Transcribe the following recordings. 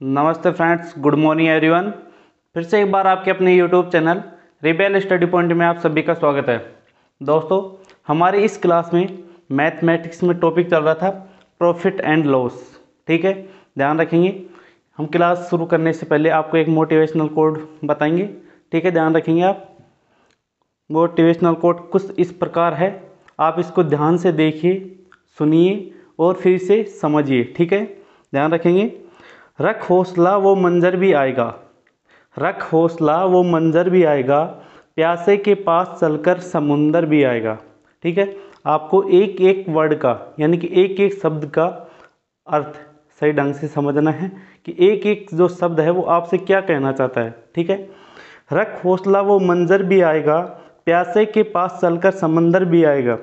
नमस्ते friends, good morning everyone. फिर से एक बार आपके अपने YouTube channel rebel study point में आप सभी का स्वागत है। दोस्तों, हमारी इस क्लास में मैथमेटिक्स में टॉपिक चल रहा था प्रॉफिट एंड लॉस। ठीक है, ध्यान रखेंगे। हम क्लास शुरू करने से पहले आपको एक मोटिवेशनल कोड बताएंगे। ठीक है, ध्यान रखेंगे आप। मोटिवेशनल कोड कुछ इस प्रकार है, आप इसको ध्यान से देखिए, सुनिए और फिर से समझिए। ठीक है, ध्यान रखेंगे। रख हौसला वो मंजर भी आएगा, रख हौसला वो मंजर भी आएगा, प्यासे के पास चलकर समुंदर भी आएगा। ठीक है, आपको एक एक वर्ड का यानी कि एक एक शब्द का अर्थ सही ढंग से समझना है कि एक एक जो शब्द है वो आपसे क्या कहना चाहता है। ठीक है, रख हौसला वो मंजर भी आएगा, प्यासे के पास चलकर समंदर भी आएगा,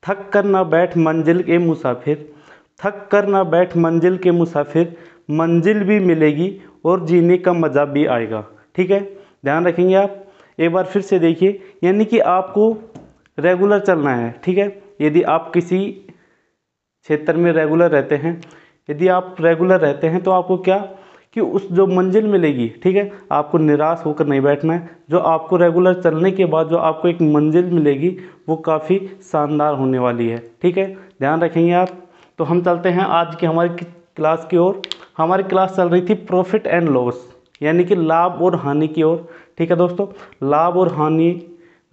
थक कर ना बैठ मंजिल के मुसाफिर, थक कर ना बैठ मंजिल के मुसाफिर, मंजिल भी मिलेगी और जीने का मज़ा भी आएगा। ठीक है, ध्यान रखेंगे आप। एक बार फिर से देखिए, यानी कि आपको रेगुलर चलना है। ठीक है, यदि आप किसी क्षेत्र में रेगुलर रहते हैं, यदि आप रेगुलर रहते हैं तो आपको क्या कि उस जो मंजिल मिलेगी, ठीक है, आपको निराश होकर नहीं बैठना है। जो आपको रेगुलर चलने के बाद जो आपको एक मंजिल मिलेगी वो काफ़ी शानदार होने वाली है। ठीक है, ध्यान रखेंगे आप। तो हम चलते हैं आज की हमारी क्लास की ओर। हमारी क्लास चल रही थी प्रॉफिट एंड लॉस, यानी कि लाभ और हानि की ओर। ठीक है दोस्तों, लाभ और हानि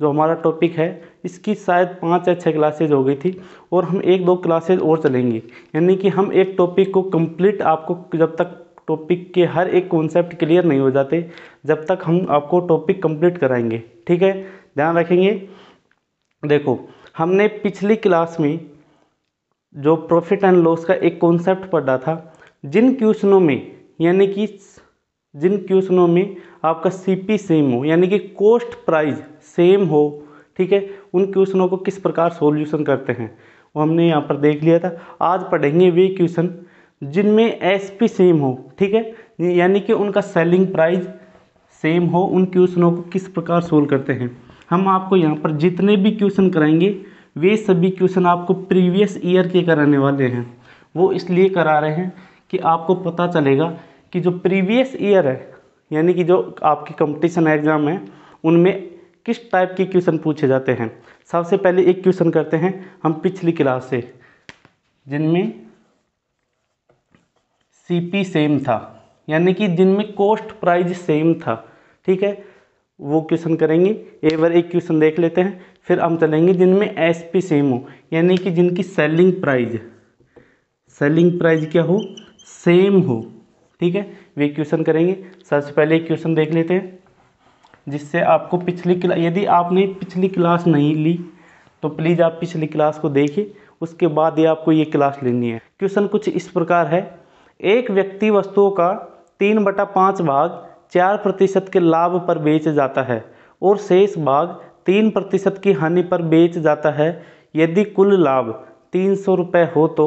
जो हमारा टॉपिक है, इसकी शायद 5 या 6 क्लासेज हो गई थी और हम 1-2 क्लासेज और चलेंगे। यानी कि हम एक टॉपिक को कंप्लीट, आपको जब तक टॉपिक के हर एक कॉन्सेप्ट क्लियर नहीं हो जाते, जब तक हम आपको टॉपिक कंप्लीट कराएंगे। ठीक है, ध्यान रखेंगे। देखो, हमने पिछली क्लास में जो प्रॉफिट एंड लॉस का एक कॉन्सेप्ट पढ़ा था, जिन क्वेश्चनों में यानी कि जिन क्वेश्चनों में आपका सीपी सेम हो यानी कि कॉस्ट प्राइस सेम हो, ठीक है, उन क्वेश्चनों को किस प्रकार सॉल्यूशन करते हैं वो हमने यहाँ पर देख लिया था। आज पढ़ेंगे वे क्वेश्चन जिनमें एसपी सेम हो, ठीक है, यानी कि उनका सेलिंग प्राइस सेम हो। उन क्वेश्चनों को किस प्रकार सोल्व करते हैं। हम आपको यहाँ पर जितने भी क्वेश्चन कराएंगे वे सभी क्वेश्चन आपको प्रीवियस ईयर के कराने वाले हैं। वो इसलिए करा रहे हैं कि आपको पता चलेगा कि जो प्रीवियस ईयर है यानी कि जो आपकी कंपटीशन एग्जाम है उनमें किस टाइप के क्वेश्चन पूछे जाते हैं। सबसे पहले एक क्वेश्चन करते हैं हम पिछली क्लास से, जिनमें सीपी सेम था यानी कि जिनमें कॉस्ट प्राइस सेम था। ठीक है, वो क्वेश्चन करेंगे। एक बार एक क्वेश्चन देख लेते हैं, फिर हम चलेंगे जिनमें एसपी सेम हो यानी कि जिनकी सेलिंग प्राइस क्या हो, सेम हो। ठीक है, वे क्वेश्चन करेंगे। सबसे पहले एक क्वेश्चन देख लेते हैं जिससे आपको पिछली क्लास, यदि आपने पिछली क्लास नहीं ली तो प्लीज़ आप पिछली क्लास को देखिए, उसके बाद ही आपको ये क्लास लेनी है। क्वेश्चन कुछ इस प्रकार है, एक व्यक्ति वस्तुओं का 3/5 भाग 4% के लाभ पर बेच जाता है और शेष भाग 3% की हानि पर बेच जाता है। यदि कुल लाभ 300 रुपये हो तो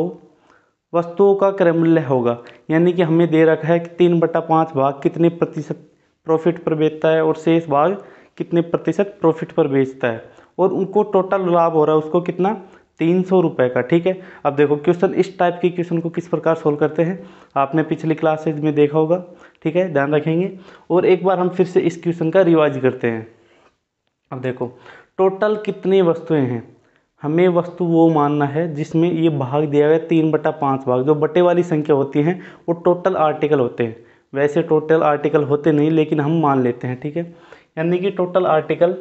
वस्तुओं का क्रय मूल्य होगा। यानी कि हमें दे रखा है कि 3/5 भाग कितने प्रतिशत प्रॉफिट पर बेचता है और शेष भाग कितने प्रतिशत प्रॉफिट पर बेचता है, और उनको टोटल लाभ हो रहा है उसको कितना, 300 रुपये का। ठीक है, अब देखो क्वेश्चन इस टाइप के क्वेश्चन को किस प्रकार सोल्व करते हैं आपने पिछली क्लासेज में देखा होगा। ठीक है, ध्यान रखेंगे। और एक बार हम फिर से इस क्वेश्चन का रिवाइज करते हैं। अब देखो, टोटल कितनी वस्तुएं हैं, हमें वस्तु वो मानना है जिसमें ये भाग दिया गया 3/5 भाग। जो बटे वाली संख्या होती हैं वो टोटल आर्टिकल होते हैं। वैसे टोटल आर्टिकल होते नहीं, लेकिन हम मान लेते हैं। ठीक है, यानी कि टोटल आर्टिकल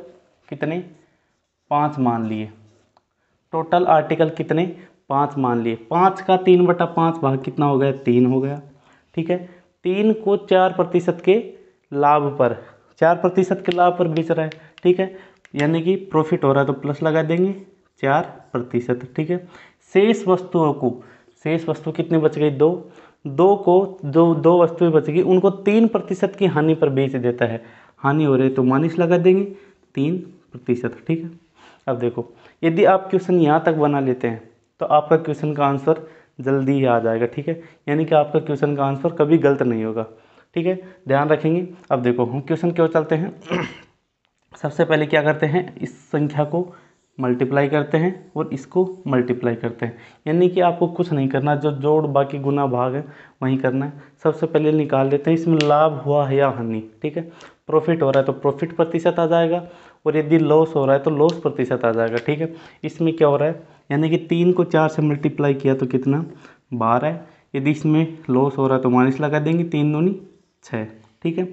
कितने, 5 मान लिए। टोटल आर्टिकल कितने, 5 मान लिए। 5 का 3/5 भाग कितना हो गया, 3 हो गया। ठीक है, 3 को 4% के लाभ पर, 4% के लाभ पर बेच रहा है। ठीक है, यानी कि प्रॉफिट हो रहा है तो प्लस लगा देंगे 4%। ठीक है, शेष वस्तुओं को, शेष वस्तु कितनी बच गई, 2 को जो 2 वस्तुएं बच गई उनको 3% की हानि पर बेच देता है। हानि हो रही है तो माइनस लगा देंगे 3%। ठीक है, अब देखो, यदि आप क्वेश्चन यहाँ तक बना लेते हैं तो आपका क्वेश्चन का आंसर जल्दी ही आ जाएगा। ठीक है, यानी कि आपका क्वेश्चन का आंसर कभी गलत नहीं होगा। ठीक है, ध्यान रखेंगे। अब देखो हम क्वेश्चन की ओर चलते हैं। सबसे पहले क्या करते हैं, इस संख्या को मल्टीप्लाई करते हैं और इसको मल्टीप्लाई करते हैं। यानी कि आपको कुछ नहीं करना, जो जोड़ बाकी गुना भाग है वहीं करना है। सबसे पहले निकाल लेते हैं इसमें लाभ हुआ है या हानि। ठीक है, प्रॉफिट हो रहा है तो प्रॉफिट प्रतिशत आ जाएगा, और यदि लॉस हो रहा है तो लॉस प्रतिशत आ जाएगा। ठीक है, इसमें क्या हो रहा है, यानी कि 3 को 4 से मल्टीप्लाई किया तो कितना 12। यदि इसमें लॉस हो रहा है तो माइनस लगा देंगे, 3 दूनी 6। ठीक है,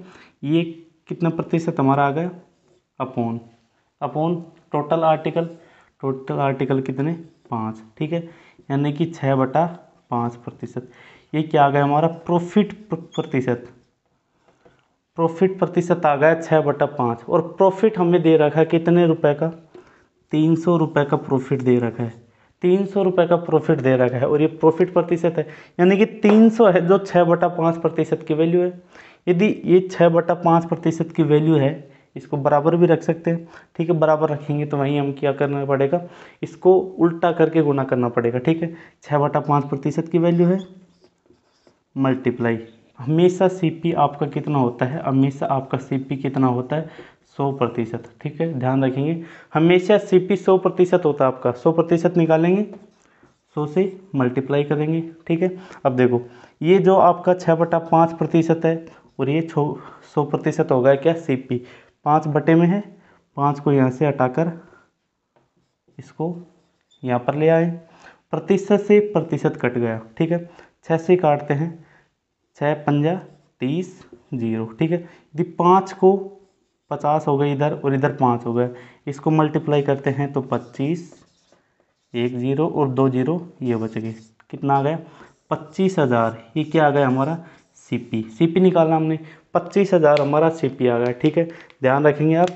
ये कितना प्रतिशत हमारा आ गया, अपॉन अपॉन टोटल आर्टिकल कितने 5। ठीक है, यानी कि 6/5%। ये क्या आ गया हमारा प्रॉफिट प्रतिशत आ गया 6/5। और प्रॉफिट हमें दे रखा है कितने रुपए का, 300 रुपये का प्रॉफिट दे रखा है। 300 रुपये का प्रॉफिट दे रखा है और ये प्रॉफिट प्रतिशत है, यानी कि 300 है जो 6/5% की वैल्यू है। यदि ये 6/5% की वैल्यू है, इसको बराबर भी रख सकते हैं। ठीक है, बराबर रखेंगे तो वहीं हम क्या करना पड़ेगा, इसको उल्टा करके गुना करना पड़ेगा। ठीक है, 6/5% की वैल्यू है, मल्टीप्लाई। हमेशा सीपी आपका कितना होता है, हमेशा आपका सीपी कितना होता है 100%। ठीक है, ध्यान रखेंगे, हमेशा सीपी 100% होता है आपका। 100% निकालेंगे, 100 से मल्टीप्लाई करेंगे। ठीक है, अब देखो ये जो आपका 6/5% है और ये 100% हो गया क्या सीपी। 5 बटे में है, 5 को यहाँ से हटाकर इसको यहाँ पर ले आए, प्रतिशत से प्रतिशत कट गया। ठीक है, 6 से काटते हैं, 6 पंजा 30 0। ठीक है, यदि 5 को 50 हो गए इधर और इधर 5 हो गए, इसको मल्टीप्लाई करते हैं तो 25, 1 0 और 2 0 ये बच गए। कितना आ गया 25,000। ये क्या आ गया हमारा सीपी निकालना हमने, 25,000 हमारा सीपी आ गया। ठीक है, ध्यान रखेंगे आप,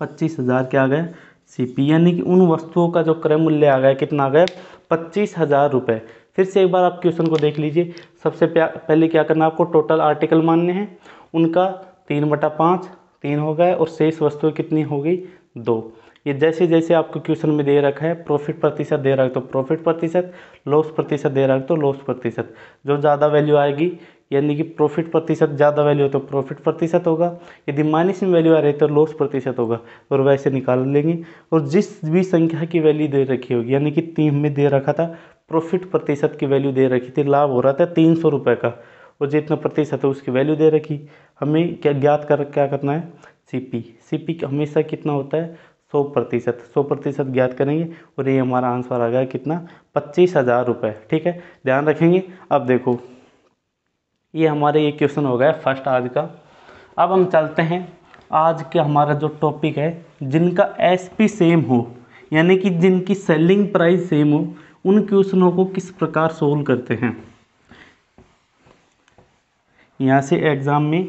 25,000 क्या आ गया सीपी, यानी कि उन वस्तुओं का जो क्रय मूल्य आ गया कितना आ गया 25,000 रुपये। फिर से एक बार आप क्वेश्चन को देख लीजिए। सबसे पहले क्या करना, आपको टोटल आर्टिकल मानने हैं, उनका 3/5 3 हो गए और शेष वस्तुएं कितनी हो गई 2। ये जैसे जैसे आपको क्वेश्चन में दे रखा है प्रॉफिट प्रतिशत दे रहा है तो प्रॉफिट प्रतिशत, लॉस प्रतिशत दे रहा है तो लॉस प्रतिशत। जो ज़्यादा वैल्यू आएगी, यानी कि प्रॉफिट प्रतिशत ज़्यादा वैल्यू हो तो प्रॉफिट प्रतिशत होगा, यदि माइनस में वैल्यू आ रही है तो लॉस प्रतिशत होगा, और वैसे निकाल लेंगे। और जिस भी संख्या की वैल्यू दे रखी होगी, यानी कि 3 में दे रखा था प्रॉफिट प्रतिशत की वैल्यू दे रखी थी, लाभ हो रहा था 300 रुपये का, और जितना प्रतिशत है उसकी वैल्यू दे रखी। हमें क्या करना है सीपी हमेशा कितना होता है 100% ज्ञात करेंगे, और ये हमारा आंसर आ गया कितना 25,000 रुपये। ठीक है, ध्यान रखेंगे। अब देखो ये हमारे ये क्वेश्चन हो गया फर्स्ट आज का। अब हम चलते हैं आज के हमारा जो टॉपिक है, जिनका एसपी सेम हो, यानी कि जिनकी सेलिंग प्राइस सेम हो, उन क्वेश्चनों को किस प्रकार सोल्व करते हैं। यहाँ से एग्जाम में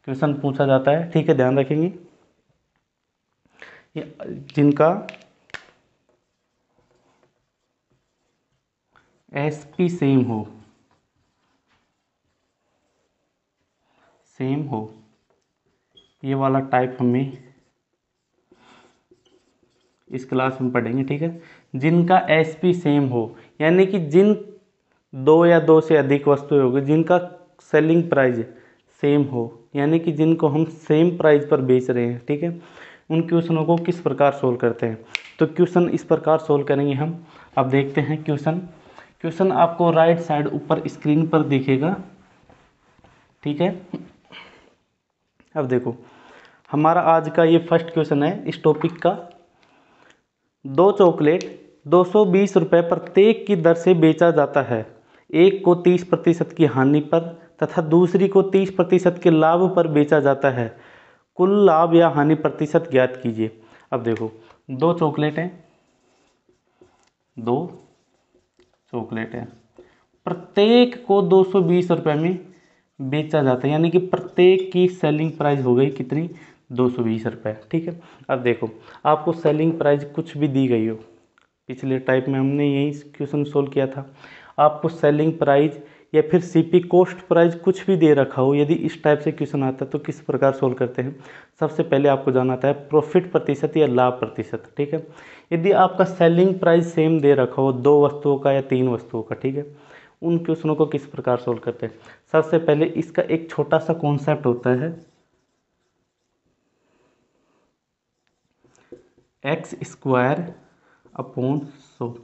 क्वेश्चन पूछा जाता है। ठीक है, ध्यान रखेंगे, जिनका एसपी सेम हो, ये वाला टाइप हमें इस क्लास में पढ़ेंगे। ठीक है, जिनका एसपी सेम हो, यानी कि जिन 2 या 2 से अधिक वस्तुएं होगी जिनका सेलिंग प्राइस सेम हो, यानी कि जिनको हम सेम प्राइस पर बेच रहे हैं। ठीक है, उन क्वेश्चनों को किस प्रकार सोल्व करते हैं। तो क्वेश्चन इस प्रकार सोल्व करेंगे हम। अब देखते हैं क्वेश्चन आपको राइट साइड ऊपर स्क्रीन पर दिखेगा। ठीक है, अब देखो हमारा आज का ये फर्स्ट क्वेश्चन है इस टॉपिक का। 2 चॉकलेट 220 रुपये प्रत्येक की दर से बेचा जाता है। एक को 30% की हानि पर तथा दूसरी को 30% के लाभ पर बेचा जाता है। कुल लाभ या हानि प्रतिशत ज्ञात कीजिए। अब देखो 2 चॉकलेट हैं, 2 चॉकलेट हैं, प्रत्येक को 220 रुपये में बेचा जाता है, यानी कि प्रत्येक की सेलिंग प्राइस हो गई कितनी 220 रुपये। ठीक है, अब देखो आपको सेलिंग प्राइस कुछ भी दी गई हो, पिछले टाइप में हमने यही क्वेश्चन सोल्व किया था, आपको सेलिंग प्राइस या फिर सीपी कॉस्ट प्राइस कुछ भी दे रखा हो, यदि इस टाइप से क्वेश्चन आता है तो किस प्रकार सोल्व करते हैं। सबसे पहले आपको जानना आता है प्रॉफिट प्रतिशत या लाभ प्रतिशत। ठीक है, यदि आपका सेलिंग प्राइस सेम दे रखा हो 2 वस्तुओं का या 3 वस्तुओं का, ठीक है, उन क्वेश्चनों को किस प्रकार सोल्व करते हैं। सबसे पहले इसका एक छोटा सा कॉन्सेप्ट होता है एक्स स्क्वायर अपॉन 100।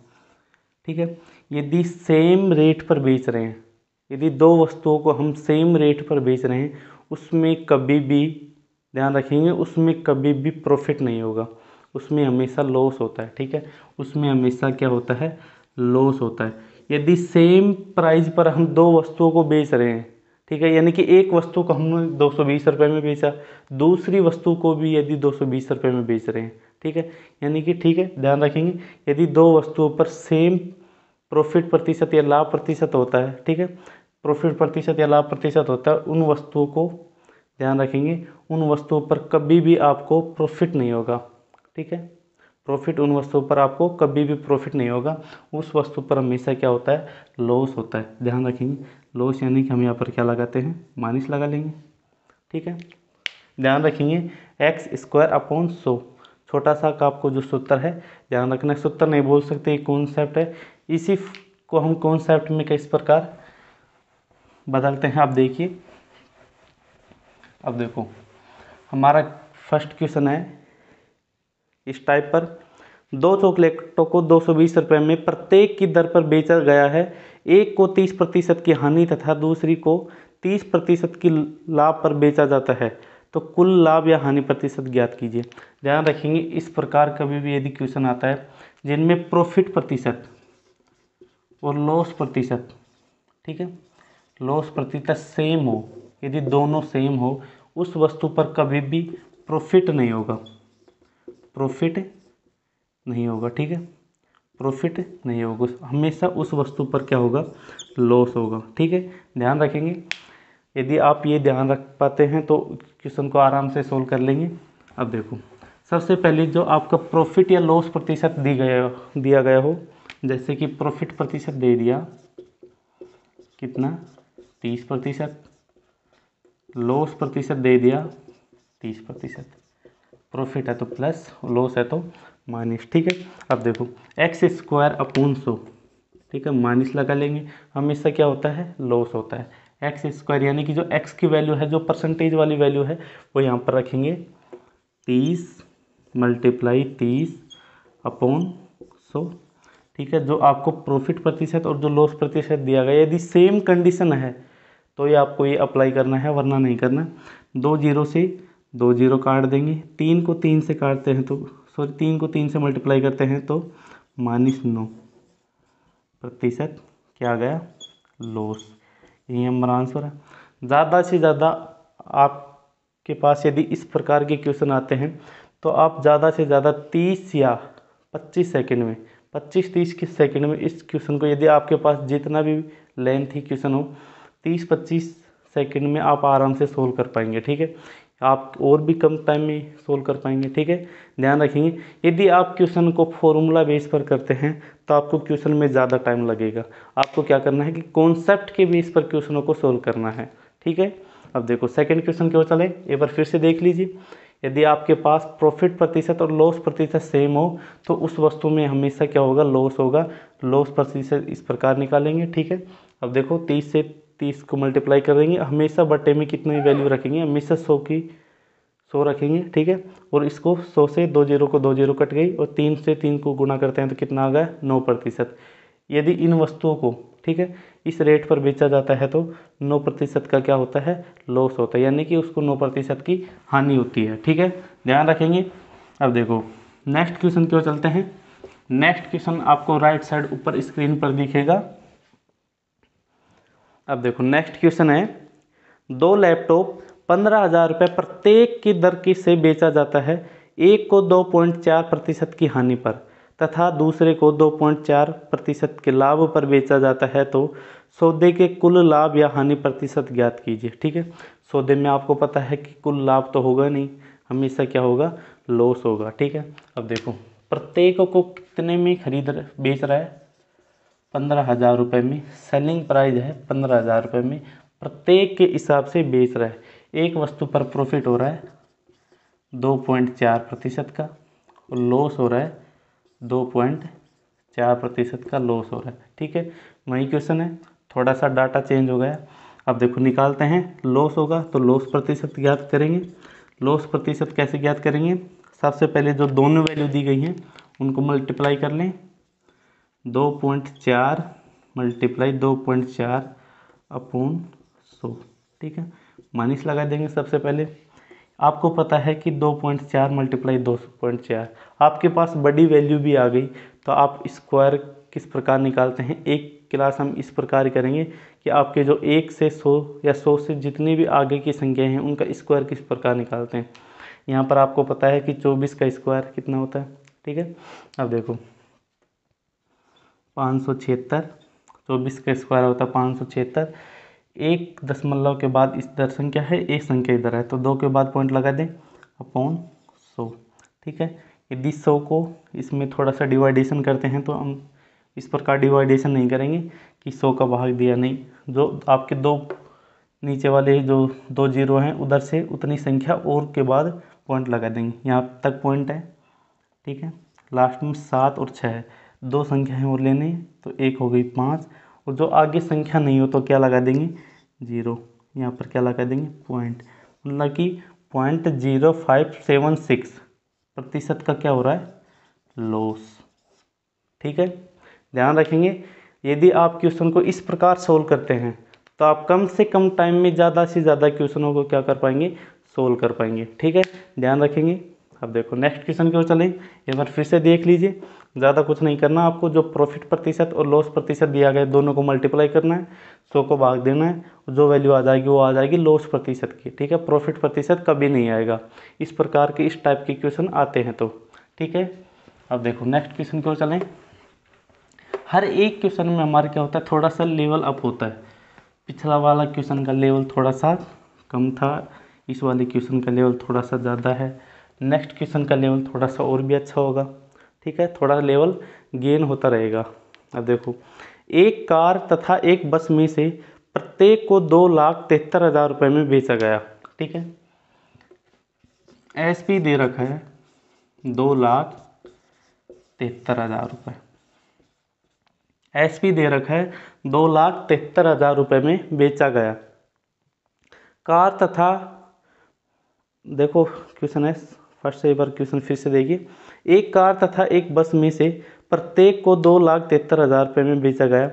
ठीक है, यदि सेम रेट पर बेच रहे हैं, यदि दो वस्तुओं को हम सेम रेट पर बेच रहे हैं, उसमें कभी भी ध्यान रखेंगे, उसमें कभी भी प्रॉफिट नहीं होगा, उसमें हमेशा लॉस होता है। ठीक है, उसमें हमेशा क्या होता है, लॉस होता है। यदि सेम प्राइस पर हम दो वस्तुओं को बेच रहे हैं, ठीक है, यानी कि एक वस्तु को हमने 220 रुपये में बेचा, दूसरी वस्तु को भी यदि 220 रुपये में बेच रहे हैं, ठीक है, यानी कि ठीक है, ध्यान रखेंगे, यदि दो वस्तुओं पर सेम प्रॉफिट प्रतिशत या लाभ प्रतिशत होता है, ठीक है, प्रॉफिट प्रतिशत या लाभ प्रतिशत होता है, उन वस्तुओं को ध्यान रखेंगे, उन वस्तुओं पर कभी भी आपको प्रॉफिट नहीं होगा। ठीक है, प्रॉफिट, उन वस्तुओं पर आपको कभी भी प्रॉफिट नहीं होगा, उस वस्तु पर हमेशा क्या होता है, लॉस होता है। ध्यान रखेंगे, लॉस यानी कि हम यहाँ पर क्या लगाते हैं, माइनस लगा लेंगे। ठीक है, ध्यान रखेंगे, एक्स स्क्वायर अपॉन 100 छोटा सा का आपको जो सूत्र है ध्यान रखना, सूत्र नहीं बोल सकते, कॉन्सेप्ट है, इसी को हम कॉन्सेप्ट में किस प्रकार बदलते हैं। आप देखिए, अब देखो हमारा फर्स्ट क्वेश्चन है इस टाइप पर, दो चॉकलेटों को 220 रुपये में प्रत्येक की दर पर बेचा गया है, एक को 30% की हानि तथा दूसरी को 30% की लाभ पर बेचा जाता है, तो कुल लाभ या हानि प्रतिशत ज्ञात कीजिए। ध्यान रखेंगे, इस प्रकार कभी भी यदि क्वेश्चन आता है जिनमें प्रॉफिट प्रतिशत और लॉस प्रतिशत, ठीक है, लॉस प्रतिशत सेम हो, यदि दोनों सेम हो, उस वस्तु पर कभी भी प्रॉफिट नहीं होगा, प्रॉफिट नहीं होगा। ठीक है, प्रॉफिट नहीं होगा, हमेशा उस वस्तु पर क्या होगा, लॉस होगा। ठीक है, ध्यान रखेंगे, यदि आप ये ध्यान रख पाते हैं तो क्वेश्चन को आराम से सोल्व कर लेंगे। अब देखो, सबसे पहले जो आपका प्रॉफिट या लॉस प्रतिशत दिया गया हो, जैसे कि प्रॉफिट प्रतिशत दे दिया कितना, 30%, लॉस प्रतिशत दे दिया 30%, प्रॉफिट है तो प्लस, लॉस है तो माइनस। ठीक है, अब देखो एक्स स्क्वायर अपॉन 100, ठीक है, माइनस लगा लेंगे, हमेशा क्या होता है, लॉस होता है। एक्स स्क्वायर यानी कि जो एक्स की वैल्यू है, जो परसेंटेज वाली वैल्यू है, वो यहाँ पर रखेंगे 30 मल्टीप्लाई 30 अपॉन 100। ठीक है, जो आपको प्रॉफिट प्रतिशत और जो लॉस प्रतिशत दिया गया, यदि सेम कंडीशन है तो ये आपको ये अप्लाई करना है, वरना नहीं करना। 2 जीरो से 2 जीरो काट देंगे, 3 को 3 से काटते हैं तो सॉरी 3 को 3 से मल्टीप्लाई करते हैं तो -9% क्या आ गया, लॉस। यही हमारा आंसर है। ज़्यादा से ज़्यादा आपके पास यदि इस प्रकार के क्वेश्चन आते हैं तो आप ज़्यादा से ज़्यादा 30 या 25 सेकंड में, 25-30 के सेकंड में इस क्वेश्चन को, यदि आपके पास जितना भी लेंथी क्वेश्चन हो, 30-25 सेकंड में आप आराम से सोल्व कर पाएंगे। ठीक है, आप और भी कम टाइम में सोल्व कर पाएंगे। ठीक है, ध्यान रखेंगे, यदि आप क्वेश्चन को फॉर्मूला बेस पर करते हैं तो आपको क्वेश्चन में ज़्यादा टाइम लगेगा। आपको क्या करना है कि कॉन्सेप्ट के बेस पर क्वेश्चनों को सोल्व करना है। ठीक है, अब देखो सेकंड क्वेश्चन क्यों चले, एक बार फिर से देख लीजिए। यदि आपके पास प्रॉफिट प्रतिशत और लॉस प्रतिशत सेम हो तो उस वस्तु में हमेशा क्या होगा, लॉस होगा। लॉस प्रतिशत इस प्रकार निकालेंगे। ठीक है, अब देखो 30 से 30 को मल्टीप्लाई करेंगे, हमेशा बटे में कितनी वैल्यू रखेंगे, हमेशा 100 रखेंगे। ठीक है, और इसको 100 से 2 जीरो को 2 जीरो कट गई, और 3 से 3 को गुणा करते हैं तो कितना आ गया, 9%। यदि इन वस्तुओं को, ठीक है, इस रेट पर बेचा जाता है तो 9% का क्या होता है, लॉस होता है, यानी कि उसको 9% की हानि होती है। ठीक है, ध्यान रखेंगे। अब देखो नेक्स्ट क्वेश्चन क्यों चलते हैं। नेक्स्ट क्वेश्चन आपको राइट साइड ऊपर स्क्रीन पर दिखेगा। अब देखो नेक्स्ट क्वेश्चन है, 2 लैपटॉप 15,000 रुपये प्रत्येक की दर की से बेचा जाता है, एक को 2.4% की हानि पर तथा दूसरे को 2.4% के लाभ पर बेचा जाता है, तो सौदे के कुल लाभ या हानि प्रतिशत ज्ञात कीजिए। ठीक है, सौदे में आपको पता है कि कुल लाभ तो होगा नहीं, हमेशा क्या होगा, लॉस होगा। ठीक है, अब देखो प्रत्येक को कितने में बेच रहा है, 15,000 रुपये में, सेलिंग प्राइस है 15,000 रुपये में, प्रत्येक के हिसाब से बेच रहा है। एक वस्तु पर प्रॉफिट हो रहा है 2.4% का, और लॉस हो रहा है 2.4% का लॉस हो रहा है। ठीक है, वही क्वेश्चन है, थोड़ा सा डाटा चेंज हो गया। अब देखो निकालते हैं, लॉस होगा तो लॉस प्रतिशत ज्ञात करेंगे। लॉस प्रतिशत कैसे ज्ञात करेंगे, सबसे पहले जो दोनों वैल्यू दी गई हैं उनको मल्टीप्लाई कर लें। 2.4 मल्टीप्लाई 2.4 अपॉन 100, ठीक है। माइनस लगा देंगे सबसे पहले। आपको पता है कि 2.4 मल्टीप्लाई 2.4, आपके पास बड़ी वैल्यू भी आ गई तो आप स्क्वायर किस प्रकार निकालते हैं, एक क्लास हम इस प्रकार करेंगे कि आपके जो 1 से 100 या 100 से जितनी भी आगे की संख्या हैं उनका स्क्वायर किस प्रकार निकालते हैं। यहाँ पर आपको पता है कि 24 का स्क्वायर कितना होता है, ठीक है। अब देखो 576, 24 का स्क्वायर होता है 576। एक दशमलव के बाद इस दर संख्या है, एक संख्या इधर है, तो 2 के बाद पॉइंट लगा दें अपॉन 100, ठीक है। यदि 100 को इसमें थोड़ा सा डिवाइडेशन करते हैं तो हम इस प्रकार डिवाइडेशन नहीं करेंगे कि 100 का भाग दिया, नहीं, जो आपके दो नीचे वाले जो 2 जीरो हैं उधर से उतनी संख्या और के बाद पॉइंट लगा देंगे। यहाँ तक पॉइंट है, ठीक है। लास्ट में 7 और 6 है, 2 संख्या है और लेने, तो 1 हो गई 5, और जो आगे संख्या नहीं हो तो क्या लगा देंगे 0, यहाँ पर क्या लगा देंगे पॉइंट, मतलब कि 0.0576 प्रतिशत का क्या हो रहा है लॉस, ठीक है। ध्यान रखेंगे यदि आप क्वेश्चन को इस प्रकार सोल्व करते हैं तो आप कम से कम टाइम में ज़्यादा से ज़्यादा क्वेश्चनों को क्या कर पाएंगे, सोल्व कर पाएंगे, ठीक है। ध्यान रखेंगे। अब देखो नेक्स्ट क्वेश्चन की ओर चलें, एक बार फिर से देख लीजिए। ज़्यादा कुछ नहीं करना आपको, जो प्रॉफिट प्रतिशत और लॉस प्रतिशत दिया गया दोनों को मल्टीप्लाई करना है, 100 को भाग देना है, जो वैल्यू आ जाएगी वो आ जाएगी लॉस प्रतिशत की, ठीक है। प्रॉफिट प्रतिशत कभी नहीं आएगा, इस प्रकार के इस टाइप के क्वेश्चन आते हैं तो, ठीक है। अब देखो नेक्स्ट क्वेश्चन की ओर चलें। हर एक क्वेश्चन में हमारे क्या होता है, थोड़ा सा लेवल अप होता है। पिछला वाला क्वेश्चन का लेवल थोड़ा सा कम था, इस वाले क्वेश्चन का लेवल थोड़ा सा ज़्यादा है, नेक्स्ट क्वेश्चन का लेवल थोड़ा सा और भी अच्छा होगा, ठीक है। थोड़ा लेवल गेन होता रहेगा। अब देखो, एक कार तथा एक बस में से प्रत्येक को 2,73,000 रुपये में बेचा गया, ठीक है। एसपी दे रखा है 2,73,000 रुपये, एसपी दे रखा है 2,73,000 रुपये में बेचा गया। कार तथा, देखो क्वेश्चन है फर्स्ट से एक बार क्वेश्चन फिर से देखिए। एक कार तथा एक बस में से प्रत्येक को 2,73,000 रुपये में बेचा गया।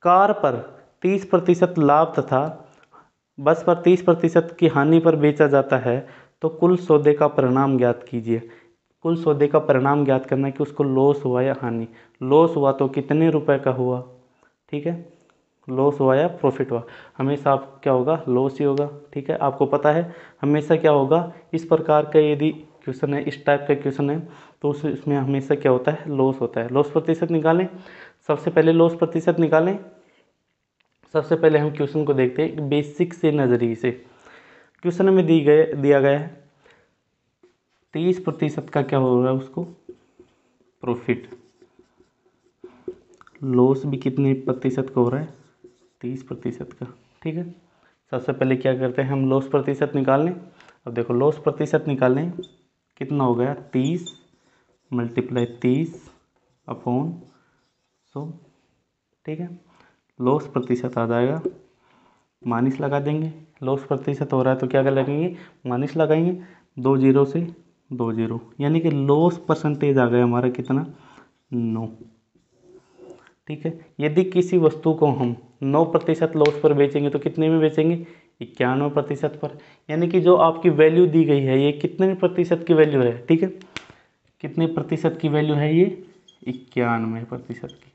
कार पर 30% लाभ तथा बस पर 30% की हानि पर बेचा जाता है, तो कुल सौदे का परिणाम ज्ञात कीजिए। कुल सौदे का परिणाम ज्ञात करना है कि उसको लॉस हुआ या हानि। लॉस हुआ तो कितने रुपए का हुआ, ठीक है। लॉस हुआ या प्रॉफिट हुआ, हमेशा आप क्या होगा, लॉस ही होगा, ठीक है। आपको पता है हमेशा क्या होगा, इस प्रकार का यदि क्वेश्चन है, इस टाइप का क्वेश्चन है तो उसमें हमेशा क्या होता है, लॉस होता है। लॉस प्रतिशत निकालें, सबसे पहले लॉस प्रतिशत निकालें। सबसे पहले हम क्वेश्चन को देखते हैं बेसिक से नज़रिए से। क्वेश्चन में दिया गया है 30% का क्या हो रहा है उसको प्रॉफिट, लॉस भी कितने प्रतिशत का हो रहा है 30% का, ठीक है। सबसे पहले क्या करते हैं हम लॉस प्रतिशत निकाल लें। अब देखो लॉस प्रतिशत निकालें, कितना हो गया 30 मल्टीप्लाई 30 अपॉन 100, ठीक है। लॉस प्रतिशत आ जाएगा, माइनस लगा देंगे। लॉस प्रतिशत हो रहा है तो क्या लगेंगे, माइनस लगाएंगे, 2 जीरो से 2 जीरो, यानी कि लॉस परसेंटेज आ गया हमारा कितना 9, ठीक है। यदि किसी वस्तु को हम 9% लॉस पर बेचेंगे तो कितने में बेचेंगे 91% पर, यानी कि जो आपकी वैल्यू दी गई है ये कितने प्रतिशत की वैल्यू है, ठीक है। कितने प्रतिशत की वैल्यू है ये 91% की,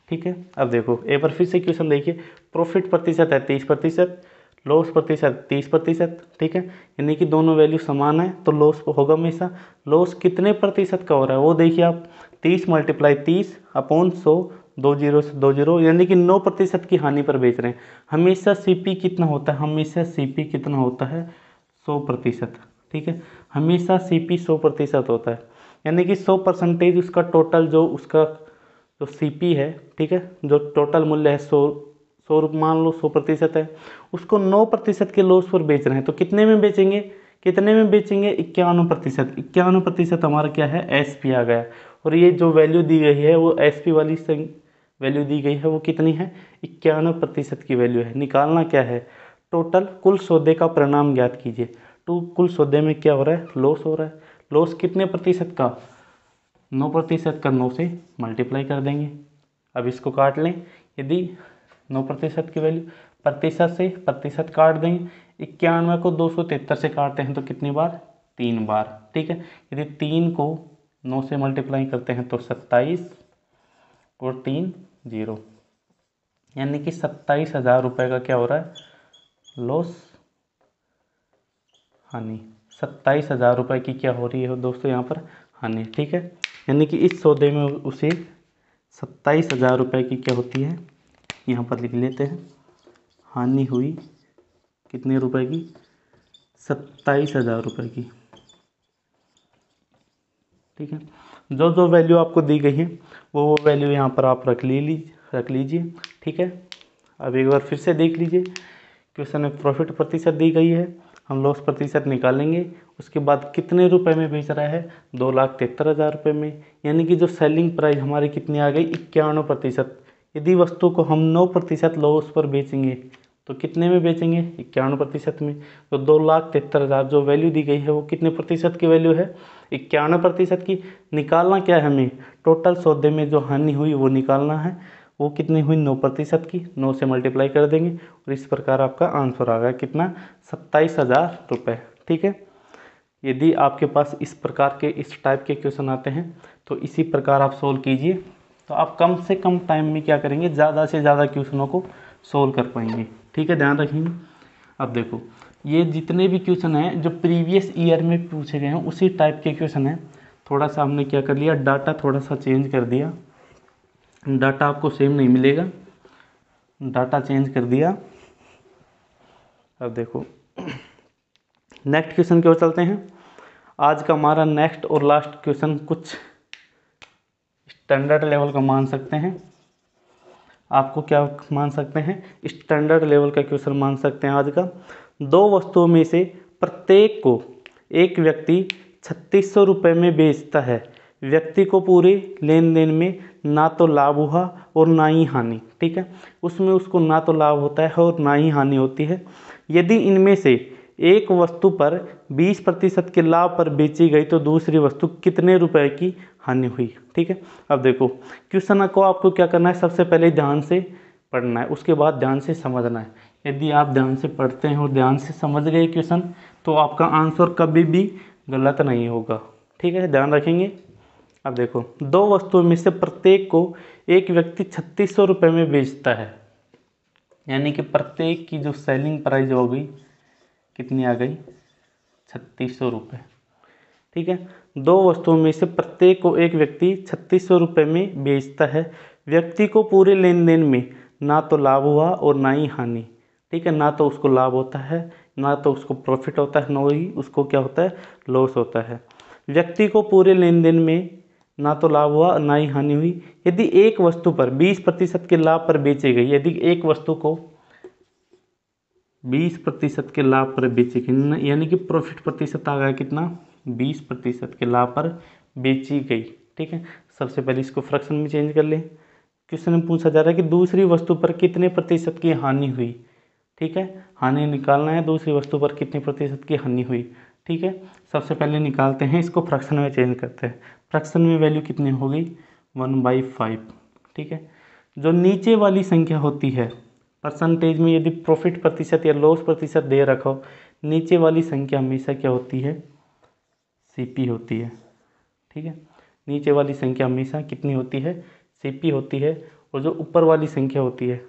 ठीक है। अब देखो एक बार फिर से क्वेश्चन देखिए। प्रॉफिट प्रतिशत है 30%, लॉस प्रतिशत 30%, ठीक है। यानी कि दोनों वैल्यू समान है तो लॉस होगा हमेशा। लॉस कितने प्रतिशत का हो रहा है वो देखिए आप, 30 मल्टीप्लाई 30 अपॉन 100, 2 जीरो से 2 जीरो, यानी कि 9% की हानि पर बेच रहे हैं। हमेशा सीपी कितना होता है, हमेशा सीपी कितना होता है 100%, ठीक है। हमेशा सीपी 100% होता है, यानी कि 100% उसका टोटल जो उसका जो सीपी है, ठीक है, जो टोटल मूल्य है 100 मान लो 100% है, उसको 9% के लॉस पर बेच रहे हैं तो कितने में बेचेंगे, कितने में बेचेंगे 91%। 91% हमारा क्या है एसपी आ गया, और ये जो वैल्यू दी गई है वो एसपी वाली वैल्यू दी गई है वो कितनी है 91% की वैल्यू है। निकालना क्या है, टोटल कुल सौदे का परिणाम ज्ञात कीजिए। तो कुल सौदे में क्या हो रहा है, लॉस हो रहा है। लॉस कितने प्रतिशत का, 9% का 9 से मल्टीप्लाई कर देंगे। अब इसको काट लें, यदि 9% की वैल्यू, प्रतिशत से प्रतिशत काट देंगे। 91 को 273 से काटते हैं तो कितनी बार, 3 बार, ठीक है। यदि 3 को 9 से मल्टीप्लाई करते हैं तो 27 और 3 0, यानी कि 27,000 रुपये का क्या हो रहा है, लॉस, हानि। 27,000 रुपये की क्या हो रही है दोस्तों यहाँ पर, हानि, ठीक है। यानी कि इस सौदे में उसे 27,000 रुपये की क्या होती है, यहाँ पर लिख लेते हैं, हानि हुई कितने रुपए की, 27,000 रुपये की, ठीक है। जो जो वैल्यू आपको दी गई है वो वैल्यू यहाँ पर आप रख लीजिए, ठीक है। अब एक बार फिर से देख लीजिए, क्वेश्चन में प्रॉफिट प्रतिशत दी गई है, हम लॉस प्रतिशत निकालेंगे। उसके बाद कितने रुपए में बेच रहा है, 2,73,000 रुपये में, यानी कि जो सेलिंग प्राइस हमारी कितनी आ गई, 91%। यदि वस्तु को हम 9% लॉस पर बेचेंगे तो कितने में बेचेंगे, 91% में। तो 2,73,000 जो वैल्यू दी गई है वो कितने प्रतिशत की वैल्यू है, 91% की। निकालना क्या है हमें, टोटल सौदे में जो हानि हुई वो निकालना है, वो कितनी हुई, 9% की, 9 से मल्टीप्लाई कर देंगे और इस प्रकार आपका आंसर आ गया कितना, 27,000 रुपये, ठीक है। यदि आपके पास इस प्रकार के, इस टाइप के क्वेश्चन आते हैं तो इसी प्रकार आप सोल्व कीजिए, तो आप कम से कम टाइम में क्या करेंगे, ज़्यादा से ज़्यादा क्वेश्चनों को सोल्व कर पाएंगे, ठीक है, ध्यान रखिए। अब देखो, ये जितने भी क्वेश्चन हैं जो प्रीवियस ईयर में पूछे गए हैं उसी टाइप के क्वेश्चन हैं। थोड़ा सा हमने क्या कर लिया, डाटा थोड़ा सा चेंज कर दिया, डाटा आपको सेम नहीं मिलेगा, डाटा चेंज कर दिया। अब देखो नेक्स्ट क्वेश्चन की ओर चलते हैं। आज का हमारा नेक्स्ट और लास्ट क्वेश्चन कुछ स्टैंडर्ड लेवल का मान सकते हैं, आपको क्या मान सकते हैं, स्टैंडर्ड लेवल का क्वेश्चन मान सकते हैं आज का। 2 वस्तुओं में से प्रत्येक को एक व्यक्ति 3,600 रुपये में बेचता है। व्यक्ति को पूरे लेन देन में ना तो लाभ हुआ और ना ही हानि, ठीक है। उसमें उसको ना तो लाभ होता है और ना ही हानि होती है। यदि इनमें से एक वस्तु पर 20% के लाभ पर बेची गई तो दूसरी वस्तु कितने रुपए की हानि हुई, ठीक है। अब देखो क्वेश्चन को आपको क्या करना है, सबसे पहले ध्यान से पढ़ना है, उसके बाद ध्यान से समझना है। यदि आप ध्यान से पढ़ते हैं और ध्यान से समझ गए क्वेश्चन तो आपका आंसर कभी भी गलत नहीं होगा, ठीक है, ध्यान रखेंगे। अब देखो 2 वस्तुओं में से प्रत्येक को एक व्यक्ति 3,600 रुपये में बेचता है, यानी कि प्रत्येक की जो सेलिंग प्राइस हो गई कितनी आ गई, 3,600 रुपये, ठीक है। 2 वस्तुओं में से प्रत्येक को एक व्यक्ति 3,600 रुपये में बेचता है। व्यक्ति को पूरे लेन देन में ना तो लाभ हुआ और ना ही हानि, ठीक है, ना तो उसको लाभ होता है, ना तो उसको प्रॉफिट होता है, ना ही उसको क्या होता है, लॉस होता है। व्यक्ति को पूरे लेन देन में ना तो लाभ हुआ ना ही हानि हुई। यदि एक वस्तु पर 20% के लाभ पर बेची गई, यदि एक वस्तु को 20% के लाभ पर बेची गई, यानी कि प्रॉफिट प्रतिशत आ गया कितना, 20% के लाभ पर बेची गई, ठीक है। सबसे पहले इसको फ्रैक्शन में चेंज कर लें। क्वेश्चन में पूछा जा रहा है कि दूसरी वस्तु पर कितने प्रतिशत की हानि हुई, ठीक है, हानि निकालना है, दूसरी वस्तु पर कितने प्रतिशत की हानि हुई, ठीक है। सबसे पहले निकालते हैं, इसको फ्रैक्शन में चेंज करते हैं। फ्रैक्शन में वैल्यू कितनी हो गई, 1/5, ठीक है। जो नीचे वाली संख्या होती है परसेंटेज में, यदि प्रॉफिट प्रतिशत या लॉस प्रतिशत दे रखा हो, नीचे वाली संख्या हमेशा क्या होती है, सीपी होती है, ठीक है। नीचे वाली संख्या हमेशा कितनी होती है, सीपी होती है। और जो ऊपर वाली संख्या होती है,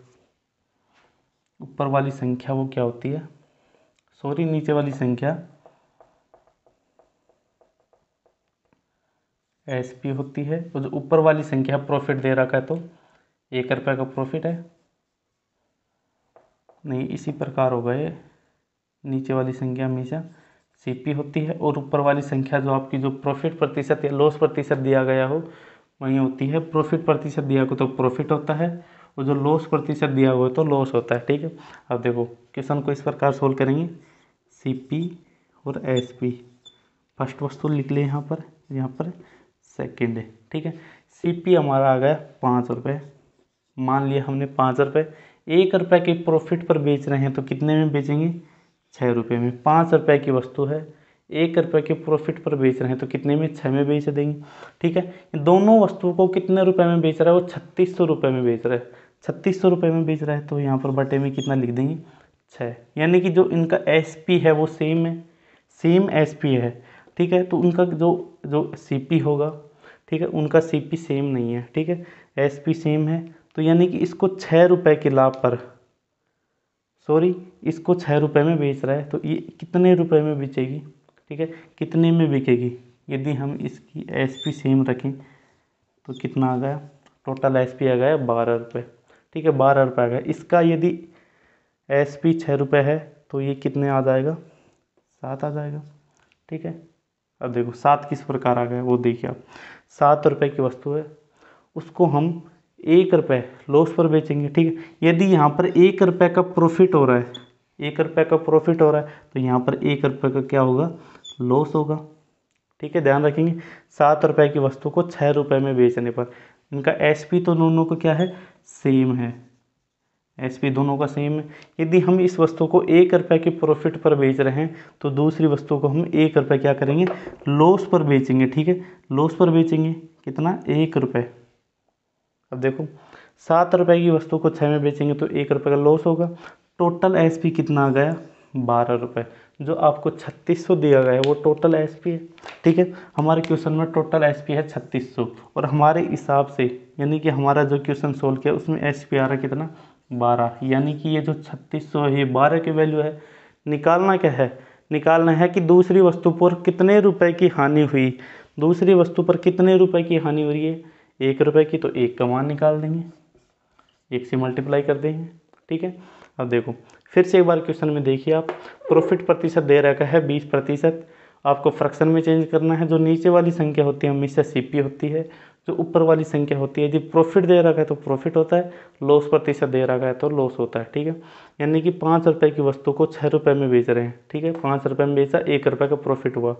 ऊपर वाली संख्या वो क्या होती है, सॉरी, नीचे वाली संख्या एसपी होती है। और जो ऊपर वाली संख्या प्रॉफिट दे रखा है तो 1 रुपये का प्रॉफिट है, नहीं, इसी प्रकार होगा ये, नीचे वाली संख्या हमेशा सीपी होती है और ऊपर वाली संख्या जो आपकी जो प्रॉफिट प्रतिशत या लॉस प्रतिशत दिया गया हो वही होती है। प्रॉफिट प्रतिशत दिया हो तो प्रॉफिट होता है और जो लॉस प्रतिशत दिया हुआ है तो लॉस होता है, ठीक है। अब देखो क्वेश्चन को इस प्रकार सोल्व करेंगे, सीपी और एसपी, फर्स्ट वस्तु लिख ले यहाँ पर सेकेंड है, ठीक है। सीपी हमारा आ गया 5 रुपये, मान लिया हमने 5 रुपये, 1 रुपये के प्रॉफिट पर बेच रहे हैं तो कितने में बेचेंगे, 6 रुपये में। 5 रुपये की वस्तु है, ₹1 के प्रॉफिट पर बेच रहे हैं तो कितने में, 6 में बेच देंगे। ठीक है, दोनों वस्तुओं को कितने रुपए में बेच रहा है, वो 3600 रुपये में बेच रहा है, 3600 रुपये में बेच रहा है, तो यहाँ पर बटे में कितना लिख देंगे, 6। यानी कि जो इनका SP है वो सेम है, सेम SP है। ठीक है, तो उनका जो जो CP होगा, ठीक है, उनका CP सेम नहीं है। ठीक है, SP सेम है, तो यानी कि इसको 6 रुपये के लाभ पर, सॉरी, इसको 6 रुपये में बेच रहा है, तो ये कितने रुपए में बेचेगी, ठीक है, कितने में बिकेगी। यदि हम इसकी SP सेम रखें तो कितना आ गया, टोटल SP आ गया 12 रुपये। ठीक है, 12 रुपये आ गया। इसका यदि SP 6 रुपये है तो ये कितने आ जाएगा, 7 आ जाएगा। ठीक है, अब देखो 7 किस प्रकार आ गया वो देखिए आप। 7 रुपये की वस्तु है, उसको हम 1 रुपये लॉस पर बेचेंगे। ठीक है, यदि यहाँ पर 1 रुपये का प्रॉफिट हो रहा है, 1 रुपये का प्रॉफिट हो रहा है, तो यहाँ पर 1 रुपये का क्या होगा, लॉस होगा। ठीक है, ध्यान रखेंगे। 7 रुपये की वस्तु को 6 रुपये में बेचने पर इनका SP तो दोनों को क्या है, सेम है, SP दोनों का सेम है। यदि हम इस वस्तु को 1 रुपये के प्रॉफिट पर बेच रहे हैं तो दूसरी वस्तु को हम 1 रुपये क्या करेंगे, लॉस पर बेचेंगे। ठीक है, लॉस पर बेचेंगे, कितना, 1 रुपये। अब देखो 7 रुपये की वस्तु को 6 में बेचेंगे तो 1 रुपये का लॉस होगा। टोटल SP कितना आ गया, 12 रुपये। जो आपको 3600 दिया गया है वो टोटल SP है। ठीक है, हमारे क्वेश्चन में टोटल SP है 3600, और हमारे हिसाब से यानी कि हमारा जो क्वेश्चन सोल्व किया उसमें SP आ रहा है कितना, 12। यानी कि ये जो 3600 है ये 12 की वैल्यू है। निकालना क्या है, निकालना है कि दूसरी वस्तु पर कितने रुपए की हानि हुई, दूसरी वस्तु पर कितने रुपए की हानि हो रही है, 1 रुपये की, तो 1 का मान निकाल देंगे, 1 से मल्टीप्लाई कर देंगे। ठीक है, अब देखो फिर से एक बार क्वेश्चन में देखिए आप, प्रॉफिट प्रतिशत दे रखा है 20%, आपको फ्रैक्शन में चेंज करना है। जो नीचे वाली संख्या होती है हमेशा CP होती है, जो ऊपर वाली संख्या होती है, यदि प्रॉफिट दे रखा है तो प्रॉफिट होता है, लॉस प्रतिशत दे रखा है तो लॉस होता है। ठीक है, यानी कि 5 रुपये की वस्तु को 6 रुपये में बेच रहे हैं। ठीक है, 5 रुपये में बेचा, 1 रुपये का प्रॉफिट हुआ,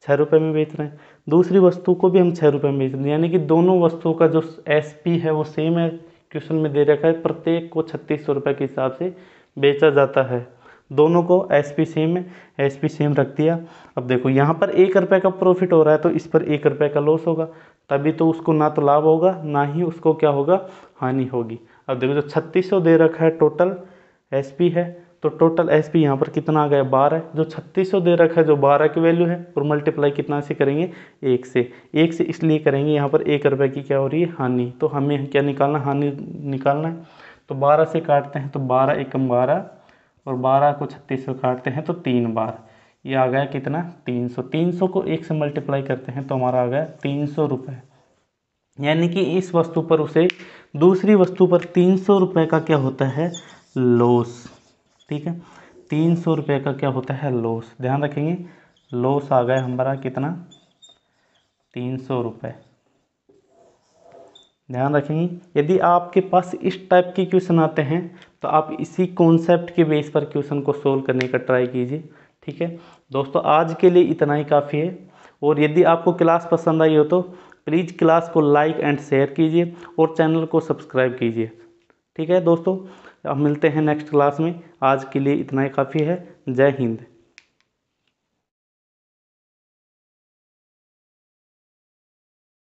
6 रुपये में बेच रहे हैं। दूसरी वस्तु को भी हम 6 रुपये में बेच रहे हैं, यानी कि दोनों वस्तुओं का जो SP है वो सेम है। क्वेश्चन में दे रखा है प्रत्येक को 3600 रुपये के हिसाब से बेचा जाता है, दोनों को SP सेम है, SP सेम रख दिया। अब देखो यहाँ पर 1 रुपये का प्रॉफिट हो रहा है तो इस पर 1 रुपये का लॉस होगा, तभी तो उसको ना तो लाभ होगा ना ही उसको क्या होगा, हानि होगी। अब देखो जो 3600 दे रखा है टोटल SP है, तो टोटल SP यहाँ पर कितना आ गया, 12। जो 3600 दे रखा है जो 12 की वैल्यू है, और मल्टीप्लाई कितना से करेंगे, 1 से। 1 से इसलिए करेंगे यहाँ पर 1 रुपये की क्या हो रही है, हानि, तो हमें क्या निकालना, हानि निकालना है। तो 12 से काटते हैं तो 12 एकम 12, और 12 को 3600 काटते हैं तो 3 बार, ये आ गया कितना, 300। 300 को 1 से मल्टीप्लाई करते हैं तो हमारा आ गया 300 रुपये। यानी कि इस वस्तु पर उसे दूसरी वस्तु पर 300 रुपये का क्या होता है, लॉस। ठीक है, 300 रुपये का क्या होता है, लॉस। ध्यान रखेंगे, लॉस आ गया हमारा कितना, 300 रुपये। ध्यान रखेंगे, यदि आपके पास इस टाइप के क्वेश्चन आते हैं तो आप इसी कॉन्सेप्ट के बेस पर क्वेश्चन को सोल्व करने का ट्राई कीजिए। ठीक है दोस्तों, आज के लिए इतना ही काफ़ी है, और यदि आपको क्लास पसंद आई हो तो प्लीज़ क्लास को लाइक एंड शेयर कीजिए और चैनल को सब्सक्राइब कीजिए। ठीक है दोस्तों, अब मिलते हैं नेक्स्ट क्लास में, आज के लिए इतना ही काफ़ी है। जय हिंद।